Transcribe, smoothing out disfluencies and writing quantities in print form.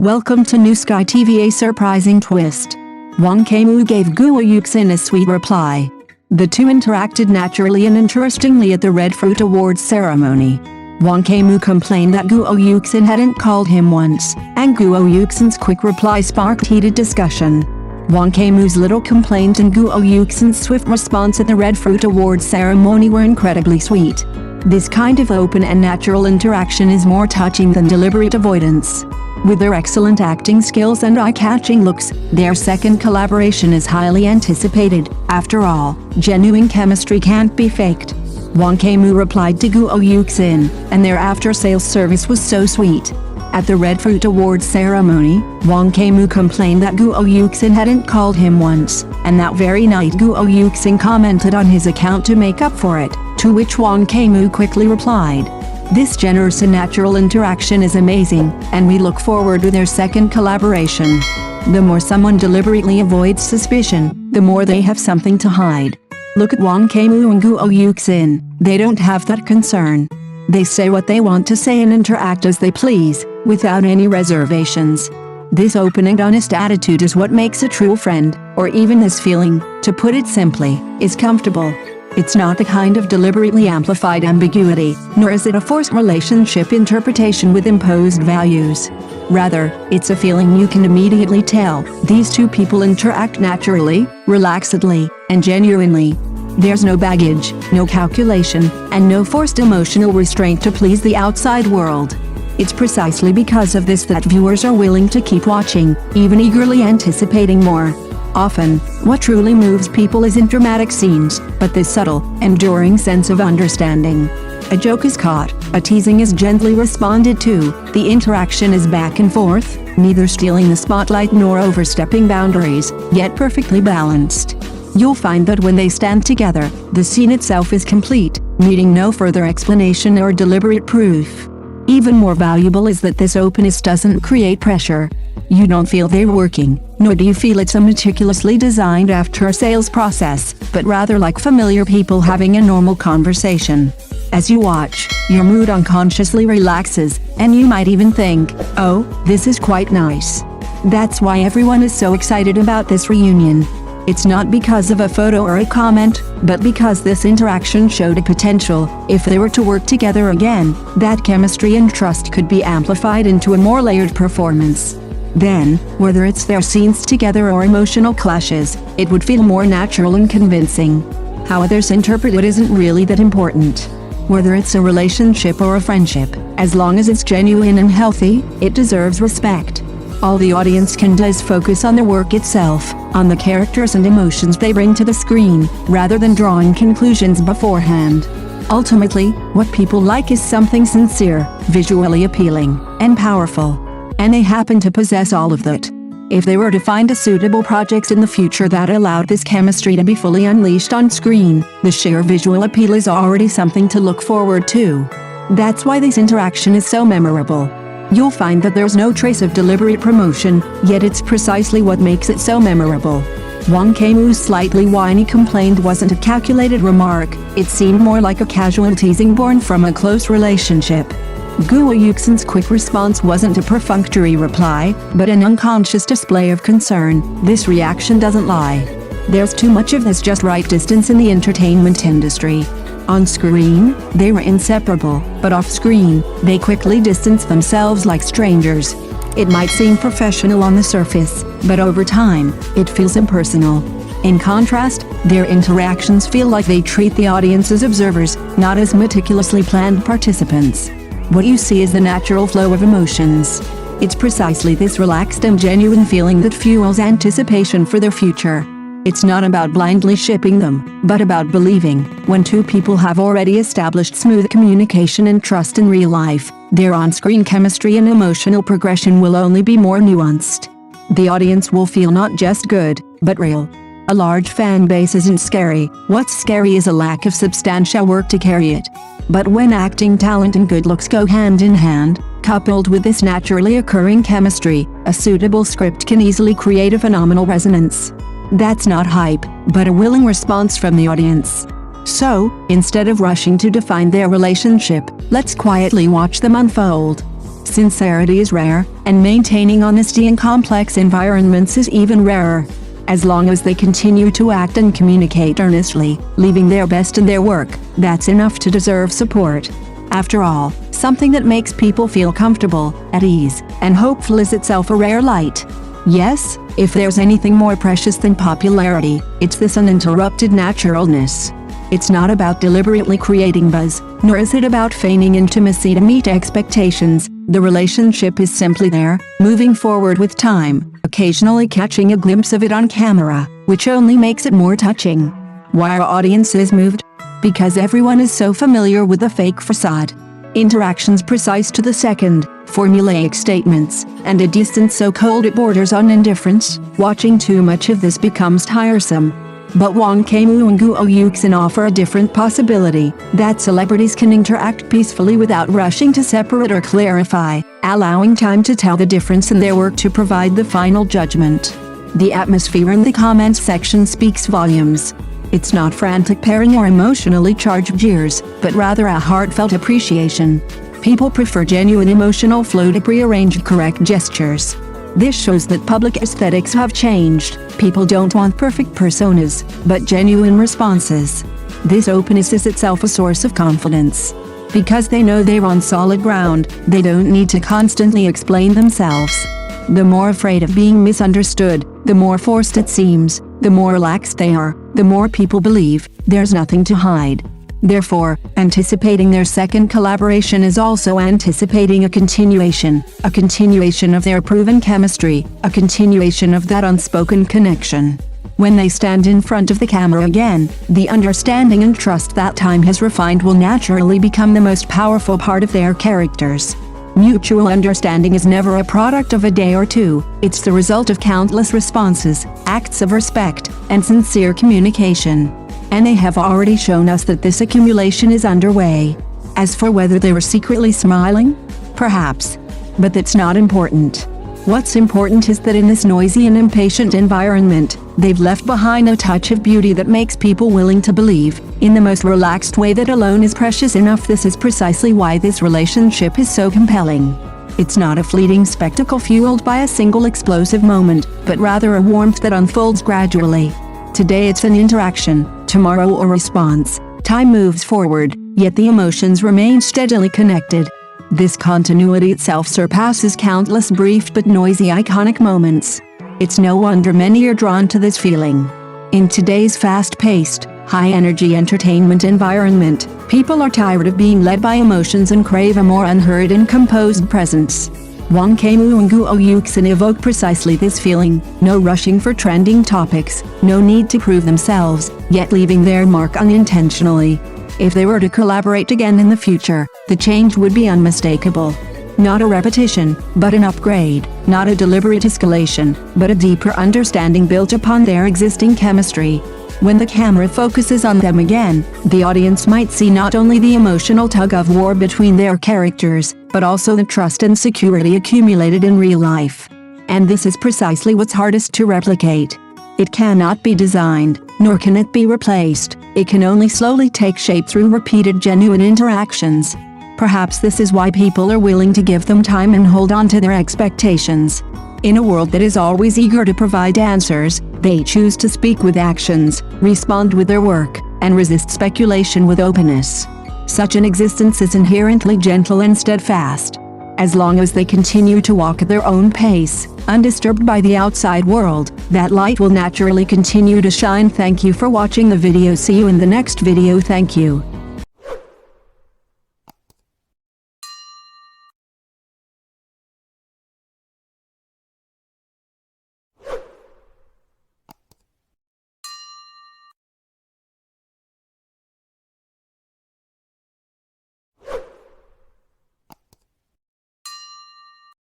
Welcome to New Sky TV. A surprising twist. Wang Kaimu gave Guo Yuxin a sweet reply. The two interacted naturally and interestingly at the Red Fruit Awards ceremony. Wang Kaimu complained that Guo Yuxin hadn't called him once, and Guo Yuxin's quick reply sparked heated discussion. Wang Kaimu's little complaint and Guo Yuxin's swift response at the Red Fruit Awards ceremony were incredibly sweet. This kind of open and natural interaction is more touching than deliberate avoidance. With their excellent acting skills and eye-catching looks, their second collaboration is highly anticipated. After all, genuine chemistry can't be faked. Wang Kaimu replied to Guo Yuxin, and their after-sales service was so sweet. At the Red Fruit Awards ceremony, Wang Kaimu complained that Guo Yuxin hadn't called him once, and that very night Guo Yuxin commented on his account to make up for it, to which Wang Kaimu quickly replied, "This generous and natural interaction is amazing, and we look forward to their second collaboration." The more someone deliberately avoids suspicion, the more they have something to hide. Look at Wang Kaimu and Guo Yuxin, they don't have that concern. They say what they want to say and interact as they please, without any reservations. This open and honest attitude is what makes a true friend, or even this feeling, to put it simply, is comfortable. It's not the kind of deliberately amplified ambiguity, nor is it a forced relationship interpretation with imposed values. Rather, it's a feeling you can immediately tell. These two people interact naturally, relaxedly, and genuinely. There's no baggage, no calculation, and no forced emotional restraint to please the outside world. It's precisely because of this that viewers are willing to keep watching, even eagerly anticipating more. Often, what truly moves people isn't dramatic scenes, but this subtle, enduring sense of understanding. A joke is caught, a teasing is gently responded to, the interaction is back and forth, neither stealing the spotlight nor overstepping boundaries, yet perfectly balanced. You'll find that when they stand together, the scene itself is complete, needing no further explanation or deliberate proof. Even more valuable is that this openness doesn't create pressure. You don't feel they're working, nor do you feel it's a meticulously designed after-sales process, but rather like familiar people having a normal conversation. As you watch, your mood unconsciously relaxes, and you might even think, "Oh, this is quite nice." That's why everyone is so excited about this reunion. It's not because of a photo or a comment, but because this interaction showed a potential. If they were to work together again, that chemistry and trust could be amplified into a more layered performance. Then, whether it's their scenes together or emotional clashes, it would feel more natural and convincing. How others interpret it isn't really that important. Whether it's a relationship or a friendship, as long as it's genuine and healthy, it deserves respect. All the audience can do is focus on the work itself, on the characters and emotions they bring to the screen, rather than drawing conclusions beforehand. Ultimately, what people like is something sincere, visually appealing, and powerful. And they happen to possess all of that. If they were to find a suitable project in the future that allowed this chemistry to be fully unleashed on screen, the sheer visual appeal is already something to look forward to. That's why this interaction is so memorable. You'll find that there's no trace of deliberate promotion, yet it's precisely what makes it so memorable. Wang Kaimu's slightly whiny complaint wasn't a calculated remark, it seemed more like a casual teasing born from a close relationship. Guo Yuxin's quick response wasn't a perfunctory reply, but an unconscious display of concern. This reaction doesn't lie. There's too much of this just right distance in the entertainment industry. On screen, they were inseparable, but off-screen, they quickly distanced themselves like strangers. It might seem professional on the surface, but over time, it feels impersonal. In contrast, their interactions feel like they treat the audience as observers, not as meticulously planned participants. What you see is the natural flow of emotions. It's precisely this relaxed and genuine feeling that fuels anticipation for their future. It's not about blindly shipping them, but about believing, when two people have already established smooth communication and trust in real life, their on-screen chemistry and emotional progression will only be more nuanced. The audience will feel not just good, but real. A large fan base isn't scary, what's scary is a lack of substantial work to carry it. But when acting talent and good looks go hand in hand, coupled with this naturally occurring chemistry, a suitable script can easily create a phenomenal resonance. That's not hype, but a willing response from the audience. So, instead of rushing to define their relationship, let's quietly watch them unfold. Sincerity is rare, and maintaining honesty in complex environments is even rarer. As long as they continue to act and communicate earnestly, leaving their best in their work, that's enough to deserve support. After all, something that makes people feel comfortable, at ease, and hopeful is itself a rare light. Yes, if there's anything more precious than popularity, it's this uninterrupted naturalness. It's not about deliberately creating buzz, nor is it about feigning intimacy to meet expectations. The relationship is simply there, moving forward with time, occasionally catching a glimpse of it on camera, which only makes it more touching. Why are audiences moved? Because everyone is so familiar with the fake facade. Interactions precise to the second, formulaic statements, and a distance so cold it borders on indifference. Watching too much of this becomes tiresome. But Wang Kaimu and Guo Yuxin offer a different possibility, that celebrities can interact peacefully without rushing to separate or clarify, allowing time to tell the difference in their work to provide the final judgment. The atmosphere in the comments section speaks volumes. It's not frantic pairing or emotionally charged jeers, but rather a heartfelt appreciation. People prefer genuine emotional flow to prearranged correct gestures. This shows that public aesthetics have changed. People don't want perfect personas, but genuine responses. This openness is itself a source of confidence. Because they know they're on solid ground, they don't need to constantly explain themselves. The more afraid of being misunderstood, the more forced it seems, the more relaxed they are, the more people believe there's nothing to hide. Therefore, anticipating their second collaboration is also anticipating a continuation of their proven chemistry, a continuation of that unspoken connection. When they stand in front of the camera again, the understanding and trust that time has refined will naturally become the most powerful part of their characters. Mutual understanding is never a product of a day or two, it's the result of countless responses, acts of respect, and sincere communication. And they have already shown us that this accumulation is underway. As for whether they were secretly smiling? Perhaps. But that's not important. What's important is that in this noisy and impatient environment, they've left behind a touch of beauty that makes people willing to believe, in the most relaxed way, that alone is precious enough. This is precisely why this relationship is so compelling. It's not a fleeting spectacle fueled by a single explosive moment, but rather a warmth that unfolds gradually. Today it's an interaction, tomorrow a response. Time moves forward, yet the emotions remain steadily connected. This continuity itself surpasses countless brief but noisy iconic moments. It's no wonder many are drawn to this feeling. In today's fast-paced, high-energy entertainment environment, people are tired of being led by emotions and crave a more unhurried and composed presence. Wang Kaimu and Guo Yuxin evoke precisely this feeling, no rushing for trending topics, no need to prove themselves, yet leaving their mark unintentionally. If they were to collaborate again in the future, the change would be unmistakable. Not a repetition, but an upgrade, not a deliberate escalation, but a deeper understanding built upon their existing chemistry. When the camera focuses on them again, the audience might see not only the emotional tug-of-war between their characters, but also the trust and security accumulated in real life. And this is precisely what's hardest to replicate. It cannot be designed, nor can it be replaced. It can only slowly take shape through repeated genuine interactions. Perhaps this is why people are willing to give them time and hold on to their expectations. In a world that is always eager to provide answers, they choose to speak with actions, respond with their work, and resist speculation with openness. Such an existence is inherently gentle and steadfast. As long as they continue to walk at their own pace, undisturbed by the outside world, that light will naturally continue to shine. Thank you for watching the video. See you in the next video. Thank you.